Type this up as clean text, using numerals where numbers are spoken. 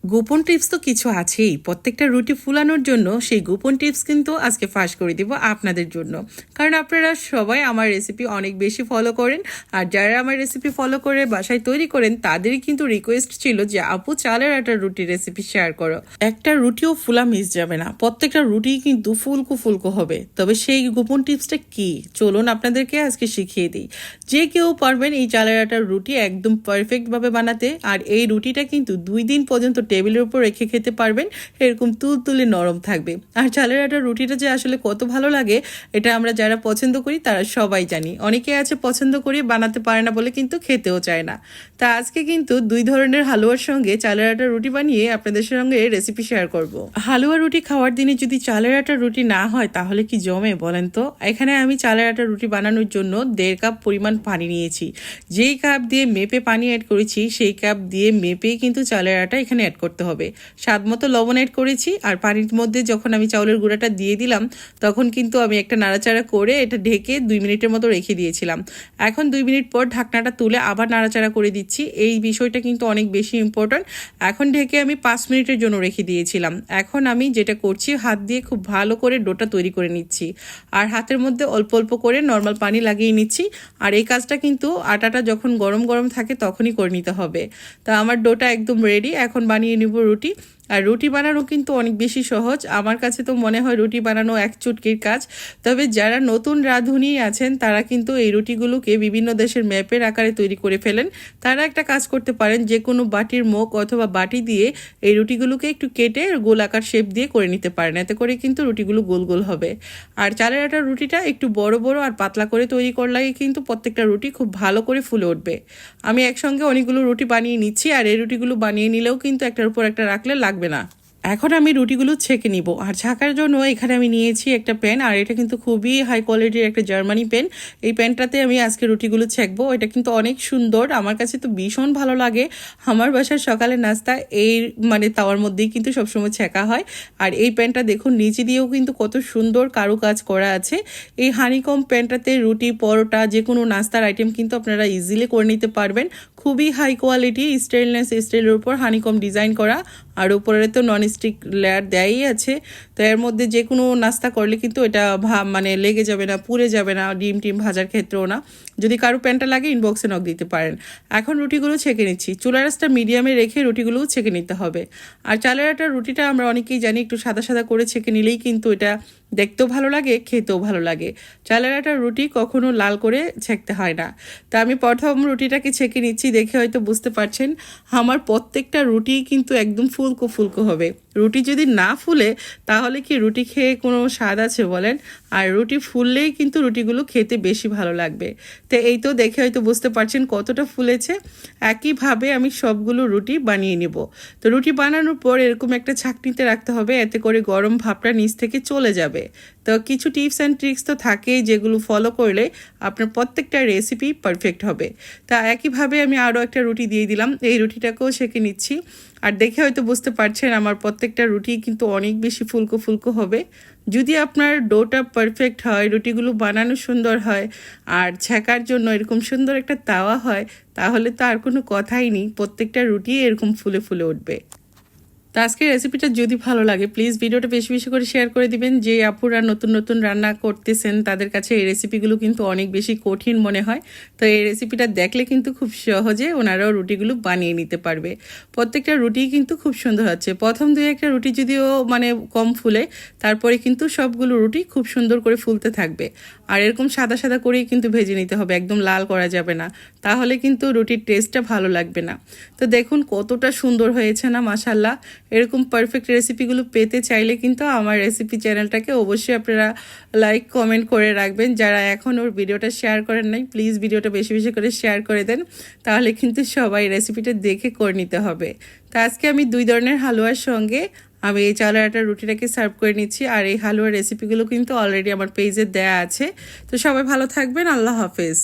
গোপন টিপস তো কিছু আছেই প্রত্যেকটা রুটি ফুলানোর জন্য। সেই গোপন টিপস কিন্তু আজকে ফাঁস করে দিব আপনাদের জন্য, কারণ আপনারা সবাই আমার রেসিপি অনেক বেশি ফলো করেন। আর যারা আমার রেসিপি ফলো করে বাসায় তৈরি করেন তাদেরই কিন্তু রিকোয়েস্ট ছিল যে আপু চালের আটার রুটি রেসিপি শেয়ার করো। একটা রুটিও ফুলা মিস যাবে না, প্রত্যেকটা রুটি কিন্তু ফুলকো ফুলকো হবে। তবে সেই গোপন টিপসটা কি, চলুন আপনাদেরকে আজকে শিখিয়ে দিই। যে কেউ পারবেন এই চালের আটার রুটি একদম পারফেক্টভাবে বানাতে। আর এই রুটিটা কিন্তু 2 দিন পর্যন্ত টেবিলের উপর রেখে খেতে পারবেন, এরকম তুলতুলে নরম থাকবে। আর চালের আটার রুটিটা যে আসলে কত ভালো লাগে এটা আমরা যারা পছন্দ করি তারা সবাই জানি। অনেকে আছে পছন্দ করি বানাতে পারে না বলে কিন্তু খেতেও চায় না। তা আজকে কিন্তু 2 ধরনের হালুয়ার সঙ্গে চালের আটার রুটি বানিয়ে আপনাদের সঙ্গে রেসিপি শেয়ার করব। হালুয়া রুটি খাওয়ার দিনে যদি চালের আটার রুটি না হয় তাহলে কি জমে বলেন তো। এখানে আমি চালের আটার রুটি বানানোর জন্য 1.5 কাপ পরিমাণ পানি নিয়েছি। যেই কাপ দিয়ে মেপে পানি অ্যাড করেছি সেই কাপ দিয়ে মেপেই কিন্তু চালের আটা এখানে অ্যাড করতে হবে। স্বাদ মতো লবণ অ্যাড করেছি। আর পানির মধ্যে যখন আমি চাউলের গুঁড়াটা দিয়ে দিলাম তখন কিন্তু আমি একটা নাড়াচাড়া করে এটা ঢেকে 2 মিনিটের মতো রেখে দিয়েছিলাম। এখন 2 মিনিট পর ঢাকনাটা তুলে আবার নাড়াচাড়া করে দিচ্ছি। এই বিষয়টা কিন্তু অনেক বেশি ইম্পর্ট্যান্ট। এখন ঢেকে আমি 5 মিনিটের জন্য রেখে দিয়েছিলাম। এখন আমি যেটা করছি হাত দিয়ে খুব ভালো করে ডোটা তৈরি করে নিচ্ছি। আর হাতের মধ্যে অল্প অল্প করে নর্মাল পানি লাগিয়ে নিচ্ছি। আর এই কাজটা কিন্তু আটাটা যখন গরম গরম থাকে তখনই করে নিতে হবে। তা আমার ডোটা একদম রেডি, এখন বানিয়ে নিব রুটি। আর রুটি বানানো কিন্তু অনেক বেশি সহজ। আমার কাছে তো মনে হয় রুটি বানানো এক চুটকির কাজ। তবে যারা নতুন রাঁধুনি আছেন তারা কিন্তু এই রুটিগুলোকে বিভিন্ন দেশের ম্যাপের আকারে তৈরি করে ফেলেন। তারা একটা কাজ করতে পারেন, যে কোনো বাটির মুখ অথবা বাটি দিয়ে এই রুটিগুলোকে একটু কেটে গোলাকার শেপ দিয়ে করে নিতে পারেন। এতে করে কিন্তু রুটিগুলো গোল গোল হবে। আর চালের আটার রুটিটা একটু বড় বড় আর পাতলা করে তৈরি করলে কিন্তু প্রত্যেকটা রুটি খুব ভালো করে ফুলে উঠবে। আমি একসঙ্গে অনেকগুলো রুটি বানিয়ে নিচ্ছি। আর এই রুটিগুলো বানিয়ে নিলেও কিন্তু একটার উপর একটা রাখলে লাগবে না। এখন আমি রুটিগুলো ছেঁকে নিব। আর ছাকার জন্য এখানে আমি নিয়েছি একটা পেন। আর এটা কিন্তু খুবই হাই কোয়ালিটির একটা জার্মানি পেন। এই পেনটাতে আমি আজকে রুটিগুলো ছেঁকবো। এটা কিন্তু অনেক সুন্দর, আমার কাছে তো ভীষণ ভালো লাগে। আমার বাসার সকালে নাস্তা এই তাওয়ার মধ্যেই কিন্তু সবসময় ছেঁকা হয়। আর এই পেনটা দেখুন নিচে দিয়েও কিন্তু কত সুন্দর কারুকাজ করা আছে। এই হানিকম পেনটাতে রুটি পরোটা যে কোনো নাস্তার আইটেম কিন্তু আপনারা ইজিলি করে নিতে পারবেন। খুবই হাই কোয়ালিটি স্টেনলেস স্টিলের উপর হানিকম ডিজাইন করা। আর উপরে তো নন স্টিক লেয়ার দেয়াই আছে। তো এর মধ্যে যে কোনো নাস্তা করলে কিন্তু এটা লেগে যাবে না, পুড়ে যাবে না, ডিম টিম ভাজার ক্ষেত্রেও না। যদি কারো প্যানটা লাগে ইনবক্সে নক দিতে পারেন। এখন রুটিগুলো ছেঁকে নিচ্ছি। চুলার আঁচটা মিডিয়ামে রেখে রুটিগুলোও ছেঁকে নিতে হবে। আর চালের আটার রুটিটা আমরা অনেকেই জানি একটু সাদা সাদা করে ছেঁকে নিলেই কিন্তু এটা দেখতেও ভালো লাগে, খেতেও ভালো লাগে। চালের আটার রুটি কখনো লাল করে ছেঁকতে হয় না। তা আমি প্রথম রুটিটাকে ছেঁকে নিচ্ছি। দেখে হয়তো বুঝতে পারছেন আমার প্রত্যেকটা রুটি কিন্তু একদম ফুলকো ফুলকো হবে। রুটি যদি না ফুলে তাহলে কি রুটি খেয়ে কোনো স্বাদ আছে বলেন। আর রুটি ফুললেই কিন্তু রুটিগুলো খেতে বেশি ভালো লাগবে। তো এই তো দেখে হয়তো বুঝতে পারছেন কতটা ফুলেছে। একইভাবে আমি সবগুলো রুটি বানিয়ে নেব। তো রুটি বানানোর পর এরকম একটা ছাঁকনিতে রাখতে হবে, এতে করে গরম ভাপটা নিচ থেকে চলে যাবে। তো কিছু টিপস অ্যান্ড ট্রিক্স তো থাকেই যেগুলো ফলো করলে আপনার প্রত্যেকটা রেসিপি পারফেক্ট হবে। তা একইভাবে আমি আরও একটা রুটি দিয়ে দিলাম। এই রুটিটাকেও সেঁকে নিচ্ছি। আর দেখে হয়তো বুঝতে পারছেন আমার প্রত্যেকটা রুটি কিন্তু অনেক বেশি ফুলকো ফুলকো হবে। যদি আপনার ডোটা পারফেক্ট হয়, রুটিগুলো বানানো সুন্দর হয়, আর ছেঁকার জন্য এরকম সুন্দর একটা তাওয়া হয়, তাহলে তো আর কোনো কথাই নেই, প্রত্যেকটা রুটি এরকম ফুলে ফুলে উঠবে। তো আজকের রেসিপিটা যদি ভালো লাগে প্লিজ ভিডিওটা বেশি বেশি করে শেয়ার করে দিবেন। যে আপুরা নতুন নতুন রান্না করতেছেন তাদের কাছে এই রেসিপিগুলো কিন্তু অনেক বেশি কঠিন মনে হয়। তো এই রেসিপিটা দেখলে কিন্তু খুব সহজে ওনারাও রুটিগুলো বানিয়ে নিতে পারবে। প্রত্যেকটা রুটি কিন্তু খুব সুন্দর হচ্ছে। প্রথম 2-1টা রুটি যদিও কম ফুলে, তারপরে কিন্তু সবগুলো রুটি খুব সুন্দর করে ফুলতে থাকবে। আর এরকম সাদা সাদা করেই কিন্তু ভেজে নিতে হবে, একদম লাল করা যাবে না, তাহলে কিন্তু রুটির টেস্টটা ভালো লাগবে না। তো দেখুন কতটা সুন্দর হয়েছে না, মাশাল্লাহ। এরকম পারফেক্ট রেসিপিগুলো পেতে চাইলে কিন্তু আমার রেসিপি চ্যানেলটাকে অবশ্যই আপনারা লাইক কমেন্ট করে রাখবেন। যারা এখন ওর ভিডিওটা শেয়ার করেন নাই প্লিজ ভিডিওটা বেশি বেশি করে শেয়ার করে দেন, তাহলে কিন্তু সবাই রেসিপিটা দেখে করে নিতে হবে। তো আজকে আমি 2 ধরনের হালুয়ার সঙ্গে আমি এই চালের আটার রুটিটাকে সার্ভ করে নিচ্ছি। আর এই হালুয়ার রেসিপিগুলো কিন্তু অলরেডি আমার পেজে দেয়া আছে। তো সবাই ভালো থাকবেন, আল্লাহ হাফেজ।